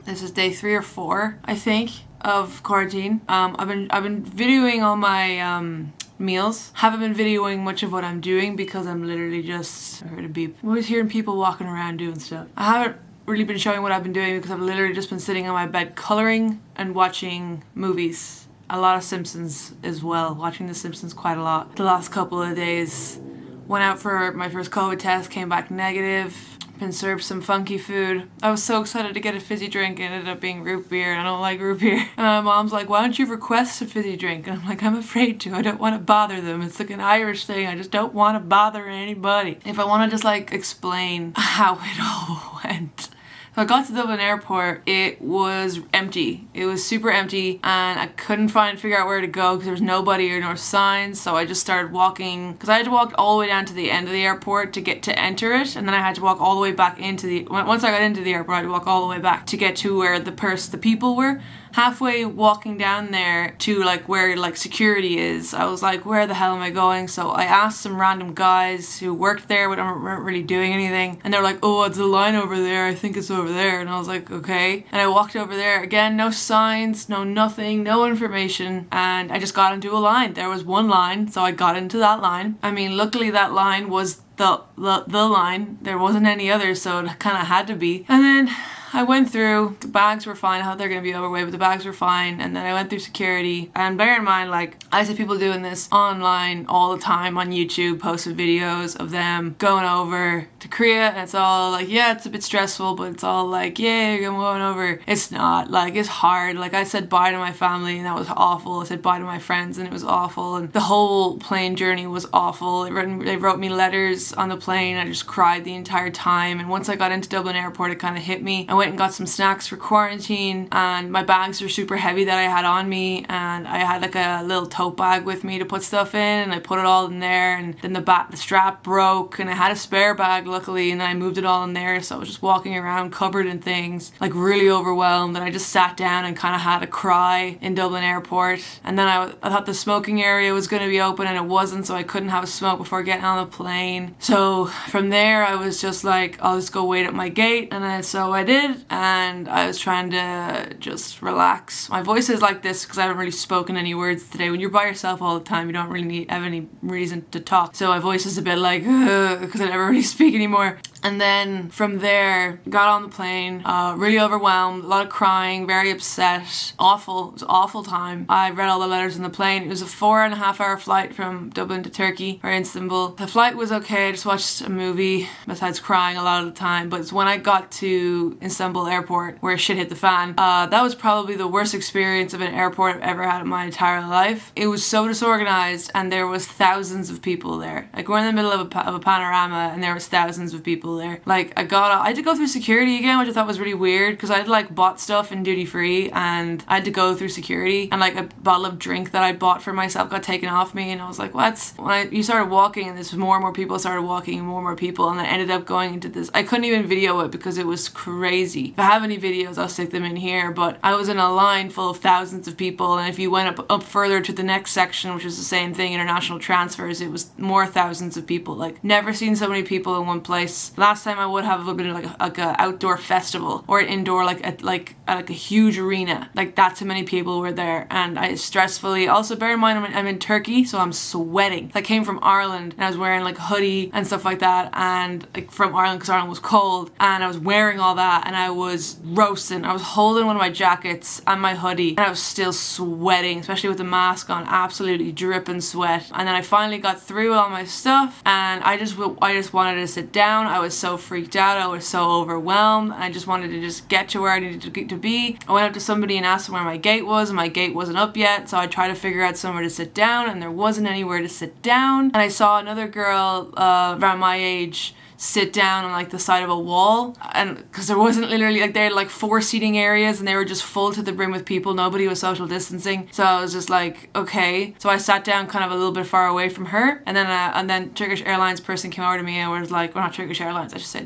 This is day 3 or 4, I think, of quarantine. I've been videoing all my meals. Haven't been videoing much of what I'm doing because I'm literally just, I heard a beep. I'm always hearing people walking around doing stuff. I haven't really been showing what I've been doing because I've literally just been sitting on my bed coloring and watching movies. A lot of Simpsons as well, watching The Simpsons quite a lot. The last couple of days, went out for my first COVID test, came back negative. Been served some funky food. I was so excited to get a fizzy drink. It ended up being root beer, and I don't like root beer. And my mom's like, why don't you request a fizzy drink? And I'm like, I'm afraid to. I don't want to bother them. It's like an Irish thing. I just don't want to bother anybody. If I want to just like explain how it all went. So I got to Dublin Airport, it was empty. It was super empty and I couldn't figure out where to go because there was nobody or no signs. So I just started walking, because I had to walk all the way down to the end of the airport to enter it, and then I had to walk all the way back into the, once I got into the airport I had to walk all the way back to get to where the people were. Halfway walking down there to like where like security is, I was like, where the hell am I going? So I asked some random guys who worked there but weren't really doing anything, and they were like, oh, it's a line over there, I think it's over there. And I was like, okay. And I walked over there again, no signs, no nothing, no information, and I just got into a line. There was one line, so I got into that line. I mean, luckily that line was the line. There wasn't any others, so it kind of had to be. And then I went through, the bags were fine. I thought they were going to be overweight, but the bags were fine. And then I went through security. And bear in mind, like, I see people doing this online all the time on YouTube, posting videos of them going over to Korea. And it's all like, yeah, it's a bit stressful, but it's all like, yeah, you're going over. It's not. Like, it's hard. Like, I said bye to my family and that was awful. I said bye to my friends and it was awful. And the whole plane journey was awful. They wrote me letters on the plane. I just cried the entire time. And once I got into Dublin Airport, it kind of hit me. I went and got some snacks for quarantine, and my bags were super heavy that I had on me, and I had like a little tote bag with me to put stuff in, and I put it all in there, and then the strap broke, and I had a spare bag luckily, and then I moved it all in there. So I was just walking around covered in things, like really overwhelmed, and I just sat down and kind of had a cry in Dublin Airport. And then I thought the smoking area was going to be open and it wasn't, so I couldn't have a smoke before getting on the plane. So from there I was just like, I'll just go wait at my gate, and so I did. And I was trying to just relax. My voice is like this because I haven't really spoken any words today. When you're by yourself all the time, you don't really have any reason to talk. So my voice is a bit like, because I never really speak anymore. And then from there, got on the plane, really overwhelmed, a lot of crying, very upset, awful. It was an awful time. I read all the letters on the plane. It was a 4.5 hour flight from Dublin to Turkey, or Istanbul. The flight was okay. I just watched a movie, besides crying a lot of the time. But it's when I got to Istanbul airport where shit hit the fan. That was probably the worst experience of an airport I've ever had in my entire life. It was so disorganized and there was thousands of people there. Like, we're in the middle of a panorama and there was thousands of people there. Like, I had to go through security again, which I thought was really weird because I'd like bought stuff in duty free and I had to go through security, and like a bottle of drink that I bought for myself got taken off me, and I was like, what? When you started walking and more and more people started walking and more people, and I ended up going into this. I couldn't even video it because it was crazy. If I have any videos I'll stick them in here, but I was in a line full of thousands of people, and if you went up further to the next section, which is the same thing, international transfers, it was more thousands of people. Like, never seen so many people in one place. Last time I would have been like a outdoor festival or an indoor at a huge arena. Like, that's how many people were there, and I stressfully. Also, bear in mind I'm in Turkey, so I'm sweating. I came from Ireland and I was wearing like a hoodie and stuff like that, and like from Ireland because Ireland was cold, and I was wearing all that and I was roasting. I was holding one of my jackets and my hoodie and I was still sweating, especially with the mask on, absolutely dripping sweat. And then I finally got through all my stuff and I just wanted to sit down. I was so freaked out. I was so overwhelmed. I just wanted to just get to where I needed to be. I went up to somebody and asked them where my gate was, and my gate wasn't up yet, so I tried to figure out somewhere to sit down, and there wasn't anywhere to sit down. And I saw another girl around my age sit down on like the side of a wall, and because there wasn't literally like, they had like 4 seating areas and they were just full to the brim with people. Nobody was social distancing, so I was just like, okay. So I sat down kind of a little bit far away from her, and then Turkish Airlines person came over to me and was like, well, not Turkish Airlines, I should say,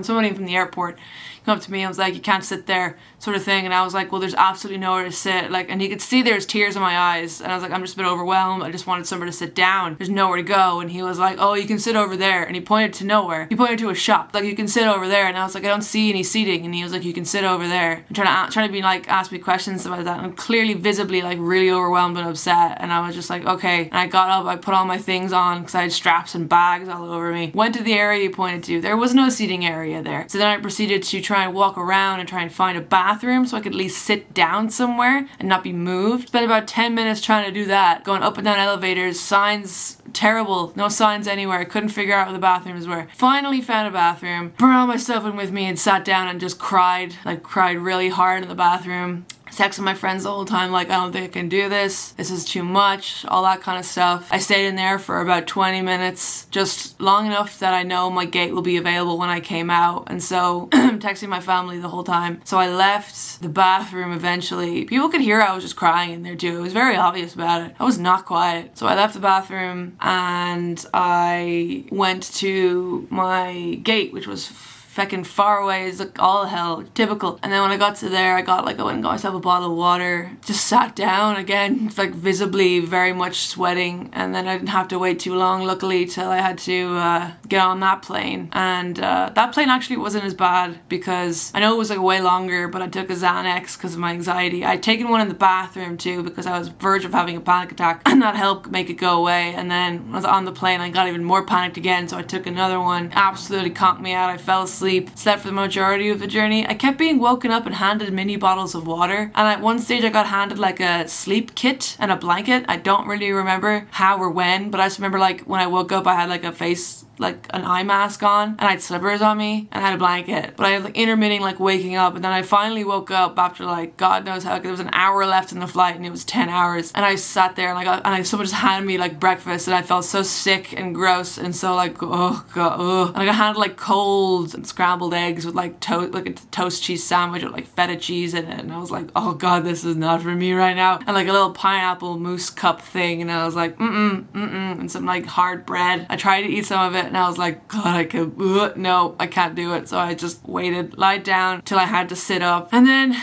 somebody from the airport came up to me and was like, you can't sit there, sort of thing. And I was like, well, there's absolutely nowhere to sit. Like, and he could see there's tears in my eyes, and I was like, I'm just a bit overwhelmed. I just wanted somewhere to sit down. There's nowhere to go. And he was like, oh, you can sit over there, and he pointed to nowhere. nowhere. He pointed to a shop, like, you can sit over there, and I was like, I don't see any seating, and he was like, you can sit over there, and trying to be like, ask me questions about that, and I'm clearly visibly like really overwhelmed and upset, and I was just like, okay. And I got up, I put all my things on because I had straps and bags all over me, went to the area he pointed to. There was no seating area there, so then I proceeded to try and walk around and try and find a bathroom so I could at least sit down somewhere and not be moved. Spent about 10 minutes trying to do that, going up and down elevators, signs terrible, no signs anywhere, couldn't figure out where the bathrooms were. Finally found a bathroom, brought all my stuff in with me and sat down and just cried really hard in the bathroom. Texting my friends the whole time, like, I don't think I can do this. This is too much, all that kind of stuff. I stayed in there for about 20 minutes, just long enough that I know my gate will be available when I came out. And so I'm texting my family the whole time. So I left the bathroom eventually. People could hear I was just crying in there too. It was very obvious about it. I was not quiet. So I left the bathroom and I went to my gate, which was feckin' far away as like all hell, typical. And then when I got to there, I went and got myself a bottle of water, just sat down again, like visibly very much sweating. And then I didn't have to wait too long, luckily, till I had to get on that plane. And that plane actually wasn't as bad because I know it was like way longer, but I took a Xanax because of my anxiety. I'd taken one in the bathroom too because I was verge of having a panic attack, and that helped make it go away. And then when I was on the plane, I got even more panicked again, so I took another one. Absolutely conked me out. I fell asleep. Slept for the majority of the journey. I kept being woken up and handed mini bottles of water, and at one stage I got handed like a sleep kit and a blanket. I don't really remember how or when, but I just remember like when I woke up I had like an eye mask on, and I had slippers on me, and I had a blanket. But I had like intermitting like waking up, and then I finally woke up after like God knows how, there was an hour left in the flight and it was 10 hours, and I sat there and someone just handed me like breakfast, and I felt so sick and gross and so like, oh god, ugh. And I got handed like cold scrambled eggs with like a toast cheese sandwich with like feta cheese in it, and I was like, oh god, this is not for me right now. And like a little pineapple mousse cup thing, and I was like, and some like hard bread. I tried to eat some of it, and I was like, God, no, I can't do it. So I just waited, lied down till I had to sit up. And then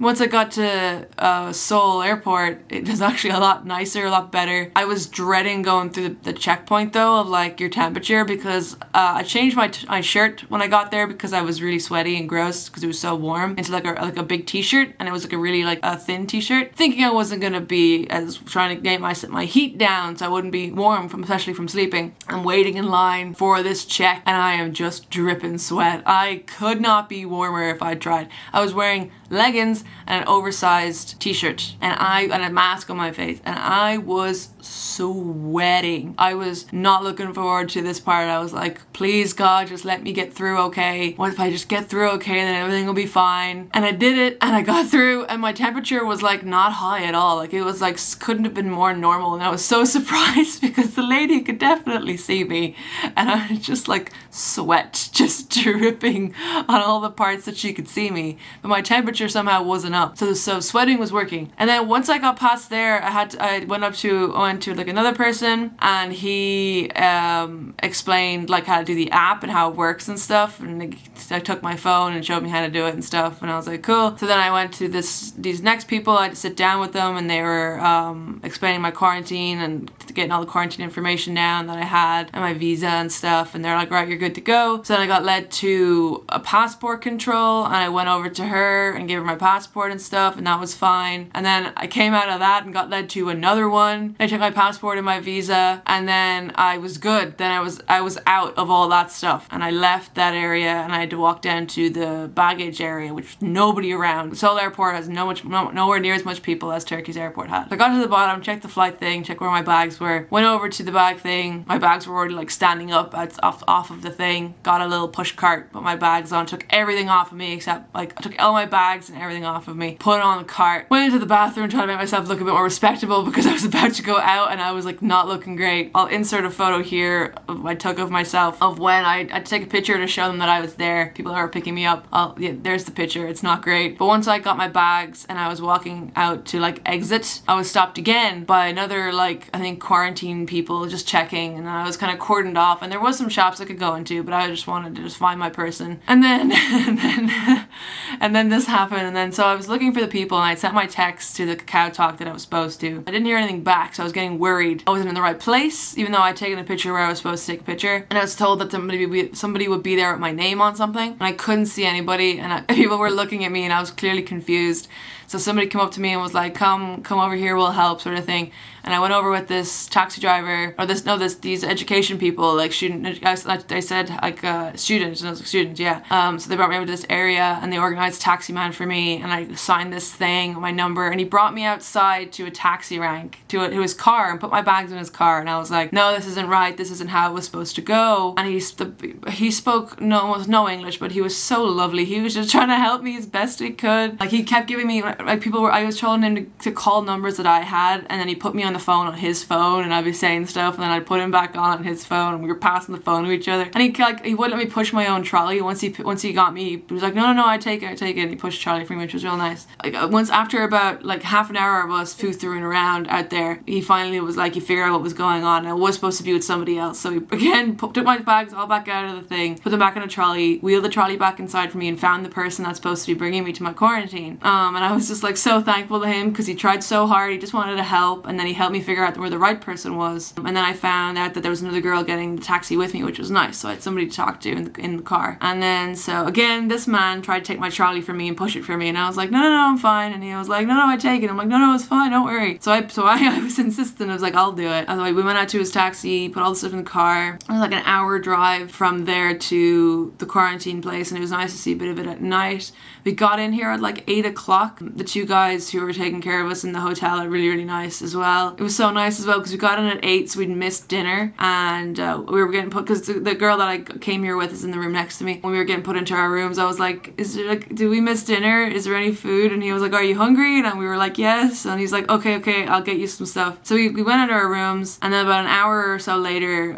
once I got to Seoul airport, it was actually a lot nicer, a lot better. I was dreading going through the checkpoint though of like your temperature, because I changed my shirt when I got there because I was really sweaty and gross because it was so warm, into like a big t-shirt, and it was like a really like a thin t-shirt, thinking I wasn't gonna be as trying to get my heat down so I wouldn't be warm especially from sleeping. I'm waiting in line for this check, and I am just dripping sweat. I could not be warmer if I tried. I was wearing leggings and an oversized t-shirt and a mask on my face, and I was sweating. I was not looking forward to this part. I was like, please God, just let me get through okay. What if I just get through okay, then everything will be fine. And I did it, and I got through, and my temperature was like not high at all. Like it was like couldn't have been more normal, and I was so surprised because the lady could definitely see me, and I was just like sweat just dripping on all the parts that she could see me, but my temperature somehow wasn't up. So sweating was working. And then once I got past there, I went to like another person, and he explained like how to do the app and how it works and stuff, and I took my phone and showed me how to do it and stuff, and I was like, cool. So then I went to these next people. I had to sit down with them, and they were explaining my quarantine and getting all the quarantine information down that I had and my visa and stuff, and they're like, right, you're good to go. So then I got led to a passport control, and I went over to her and gave her my passport and stuff, and that was fine. And then I came out of that and got led to another one. I took my passport and my visa, and then I was good. Then I was out of all that stuff, and I left that area, and I had to walk down to the baggage area, which was nobody around. Seoul airport has nowhere near as much people as Turkey's airport had. So I got to the bottom, checked the flight thing, checked where my bags were, went over to the bag thing. My bags were already like standing up off of the thing. Got a little push cart, put my bags on, took everything off of me except like I took all my bags and everything off of me, put it on the cart, went into the bathroom trying to make myself look a bit more respectable because I was about to go out and I was like not looking great. I'll insert a photo here I took of myself of when I had to take a picture to show them that I was there. People that were picking me up. Yeah, there's the picture. It's not great. But once I got my bags and I was walking out to like exit, I was stopped again by another like I think quarantine people just checking, and I was kind of cordoned off, and there was some shops I could go into, but I just wanted to just find my person. And then and then this happened, and then so I was looking for the people and I sent my text to the Kakao Talk that I was supposed to. I didn't hear anything back, so I was getting worried. I wasn't in the right place, even though I'd taken a picture where I was supposed to take a picture. And I was told that somebody would be there with my name on something. And I couldn't see anybody, and people were looking at me and I was clearly confused. So somebody came up to me and was like, come over here, we'll help, sort of thing. And I went over with this taxi driver, or these education people, like students, yeah. So they brought me over to this area and they organized a taxi man for me, and I signed this thing, my number, and he brought me outside to a taxi rank, to his car, and put my bags in his car. And I was like, no, this isn't right, this isn't how it was supposed to go. And he spoke no English, but he was so lovely. He was just trying to help me as best he could. Like, he kept giving me, like, I was telling him to call numbers that I had, and then he put me on the phone on his phone, and I'd be saying stuff, and then I'd put him back on his phone, and we were passing the phone to each other. And he wouldn't let me push my own trolley. Once he got me, he was like, no, I take it. And he pushed trolley for me, which was real nice. Like, once after about like half an hour of us foo-throughing around out there, he finally was like, he figured out what was going on. And I was supposed to be with somebody else, so he again took my bags all back out of the thing, put them back on a trolley, wheeled the trolley back inside for me, and found the person that's supposed to be bringing me to my quarantine. And I was just like so thankful to him, because he tried so hard. He just wanted to help, and then he helped me figure out where the right person was. And then I found out that there was another girl getting the taxi with me, which was nice. So I had somebody to talk to in the car. And then, so again, this man tried to take my trolley from me and push it for me, and I was like, no, I'm fine. And he was like, no, I take it. I'm like, no, it's fine, don't worry. So I was insistent. I was like, I'll do it. And we went out to his taxi, put all the stuff in the car. It was like an hour drive from there to the quarantine place, and it was nice to see a bit of it at night. We got in here at like 8 o'clock. The two guys who were taking care of us in the hotel are really, really nice as well. It was so nice as well, because we got in at 8, so we'd missed dinner, and we were getting put, because the girl that I came here with is in the room next to me. When we were getting put into our rooms, I was like, did we miss dinner? Is there any food? And he was like, are you hungry? And we were like, yes. And he's like, okay, I'll get you some stuff. So we went into our rooms, and then about an hour or so later,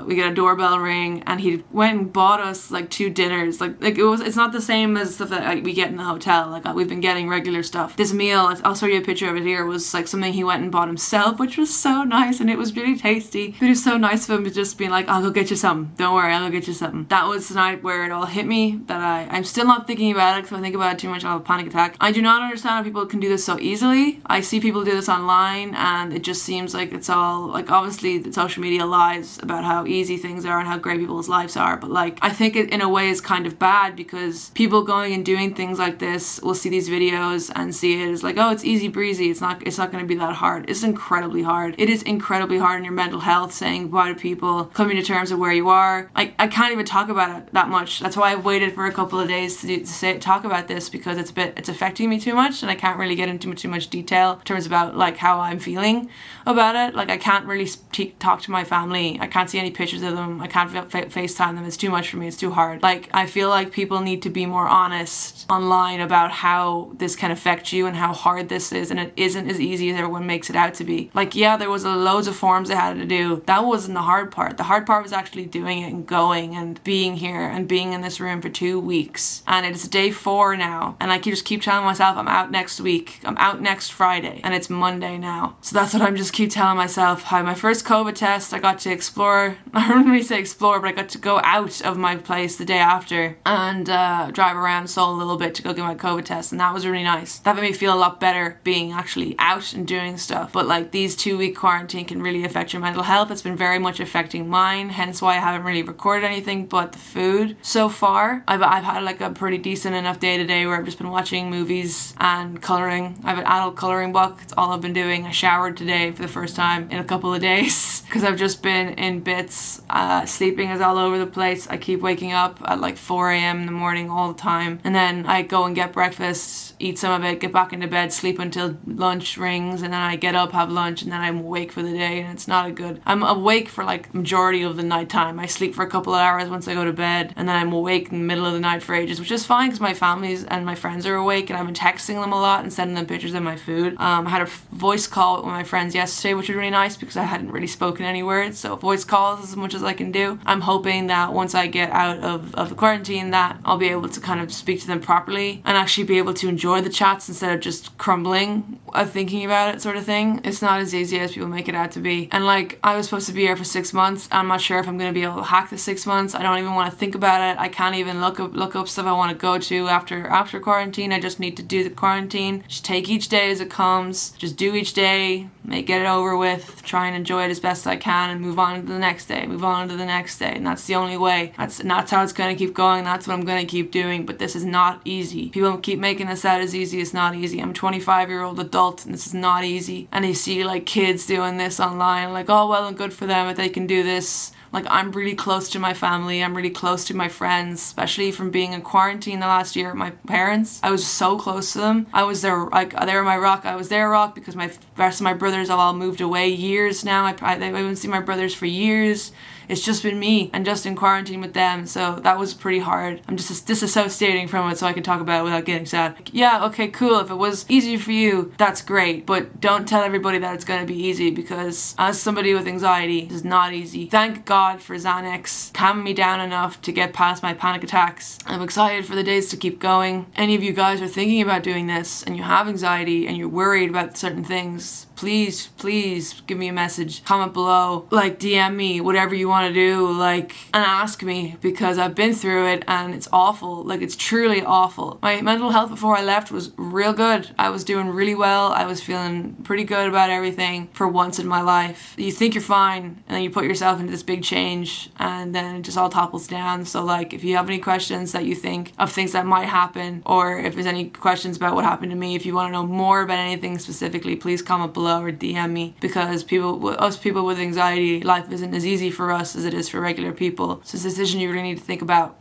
we get a doorbell ring, and he went and bought us like 2 dinners. It's not the same as stuff that we get in the hotel. Like, we've been getting regular stuff. This meal, I'll show you a picture of it here, was like something he went and bought himself, which was so nice, and it was really tasty. It was so nice of him to just be like, I'll go get you something. Don't worry, I'll go get you something. That was the night where it all hit me, that I'm still not thinking about it, because if I think about it too much, I'll have a panic attack. I do not understand how people can do this so easily. I see people do this online, and it just seems like it's all, like, obviously the social media lies about how easy things are and how great people's lives are, but like, I think it in a way is kind of bad, because people going and doing things like this will see these videos and see it as like, oh, it's easy breezy, it's not going to be that hard. It's incredibly hard. It is incredibly hard on your mental health, saying goodbye to people, coming to terms with where you are. I can't even talk about it that much. That's why I've waited for a couple of days to talk about this, because it's affecting me too much, and I can't really get into too much detail in terms about like how I'm feeling about it. Like, I can't really talk to my family. I can't see any pictures of them. I can't FaceTime them. It's too much for me. It's too hard. Like, I feel like people need to be more honest online about how this can affect you and how hard this is, and it isn't as easy as everyone makes it out to be. Like, yeah, there was loads of forms I had to do. That wasn't the hard part. The hard part was actually doing it and going and being here and being in this room for 2 weeks. And it's day 4 now, and I just keep telling myself I'm out next week. I'm out next Friday, and it's Monday now. So that's what I'm just keep telling myself. How my first COVID test, I got to explore. I don't really say explore, but I got to go out of my place the day after and drive around Seoul a little bit to go get my COVID test, and that was really nice. That made me feel a lot better, being actually out and doing stuff. But like, these 2-week quarantine can really affect your mental health. It's been very much affecting mine, hence why I haven't really recorded anything but the food so far. I've had like a pretty decent enough day today where I've just been watching movies and colouring. I have an adult colouring book. It's all I've been doing. I showered today for the first time in a couple of days because I've just been in bits. Sleeping is all over the place. I keep waking up at like 4 a.m. in the morning all the time, and then I go and get breakfast, eat some of it, get back into bed, sleep until lunch rings, and then I get up, have lunch, and then I'm awake for the day, and it's not a good. I'm awake for like majority of the night time. I sleep for a couple of hours once I go to bed, and then I'm awake in the middle of the night for ages, which is fine because my families and my friends are awake, and I've been texting them a lot and sending them pictures of my food. I had a voice call with one of my friends yesterday, which was really nice because I hadn't really spoken any words, so voice calls is as much as I can do. I'm hoping that once I get out of the quarantine that I'll be able to kind of speak to them properly and actually be able to enjoy the chats instead of just crumbling thinking about it sort of thing. It's not as easy as people make it out to be. And like, I was supposed to be here for 6 months. I'm not sure if I'm going to be able to hack the 6 months. I don't even want to think about it. I can't even look up stuff I want to go to after quarantine. I just need to do the quarantine. Just take each day as it comes. Just do each day. Get it over with. Try and enjoy it as best I can and move on to the next day. Move on to the next day. And that's the only way. That's how it's going to keep going. That's what I'm going to keep doing. But this is not easy. People keep making this out as easy. It's not easy. I'm a 25-year-old adult and this is not easy. And you see like kids doing this online, like, oh well and good for them if they can do this. Like, I'm really close to my family. I'm really close to my friends, especially from being in quarantine the last year with my parents. I was so close to them. I was their, like, they were my rock. I was their rock because the rest of my brothers have all moved away years now. I haven't seen my brothers for years. It's just been me and just in quarantine with them. So that was pretty hard. I'm just disassociating from it so I can talk about it without getting sad. Yeah, okay, cool. If it was easy for you, that's great. But don't tell everybody that it's going to be easy because as somebody with anxiety, it's not easy. Thank God for Xanax. Calm me down enough to get past my panic attacks. I'm excited for the days to keep going. Any of you guys are thinking about doing this and you have anxiety and you're worried about certain things, please give me a message. Comment below. Like, DM me, whatever you want to do, like, and ask me because I've been through it and it's awful. Like, it's truly awful. My mental health before I left was real good. I was doing really well. I was feeling pretty good about everything for once in my life. You think you're fine and then you put yourself into this big change and then it just all topples down. So like, if you have any questions that you think of things that might happen, or if there's any questions about what happened to me, if you want to know more about anything specifically, please comment below or DM me because people with anxiety, life isn't as easy for us as it is for regular people. So it's a decision you really need to think about.